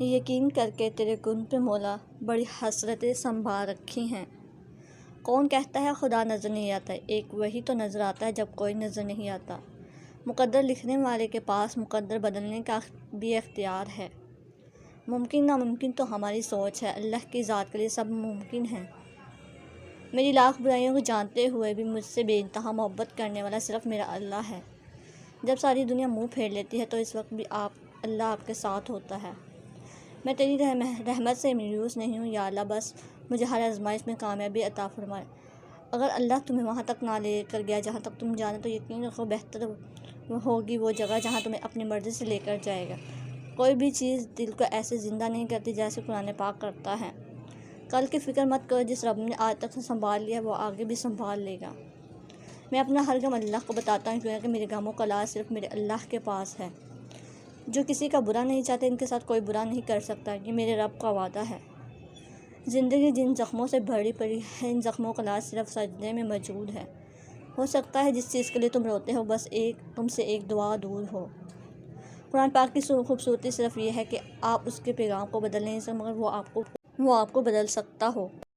یقین کر کے تیرے گن پہ مولا بڑی حسرتیں سنبھال رکھی ہیں۔ کون کہتا ہے خدا نظر نہیں آتا، ایک وہی تو نظر آتا ہے جب کوئی نظر نہیں آتا۔ مقدر لکھنے والے کے پاس مقدر بدلنے کا بھی اختیار ہے۔ ممکن ناممکن تو ہماری سوچ ہے، اللہ کی ذات کے لیے سب ممکن ہے۔ میری لاکھ برائیوں کو جانتے ہوئے بھی مجھ سے بے انتہا محبت کرنے والا صرف میرا اللہ ہے۔ جب ساری دنیا منہ پھیر لیتی ہے تو اس وقت بھی اللہ آپ کے ساتھ ہوتا ہے۔ میں تیری رحمت سے مایوس نہیں ہوں یا اللہ، بس مجھے ہر آزمائش میں کامیابی عطا فرمائے۔ اگر اللہ تمہیں وہاں تک نہ لے کر گیا جہاں تک تم جانے تو یقین رکھو بہتر ہوگی وہ جگہ جہاں تمہیں اپنی مرضی سے لے کر جائے گا۔ کوئی بھی چیز دل کو ایسے زندہ نہیں کرتی جیسے قرآن پاک کرتا ہے۔ کل کی فکر مت کرو، جس رب نے آج تک سنبھال لیا وہ آگے بھی سنبھال لے گا۔ میں اپنا ہر غم اللہ کو بتاتا ہوں کیونکہ میرے غموں کا علاج صرف میرے اللہ کے پاس ہے۔ جو کسی کا برا نہیں چاہتے ان کے ساتھ کوئی برا نہیں کر سکتا، یہ میرے رب کا وعدہ ہے۔ زندگی جن زخموں سے بھری پڑی ہے، ان زخموں کا علاج صرف سجدے میں موجود ہے۔ ہو سکتا ہے جس چیز کے لیے تم روتے ہو بس تم سے ایک دعا دور ہو۔ قرآن پاک کی خوبصورتی صرف یہ ہے کہ آپ اس کے پیغام کو بدل نہیں سکتے مگر وہ آپ کو بدل سکتا ہو۔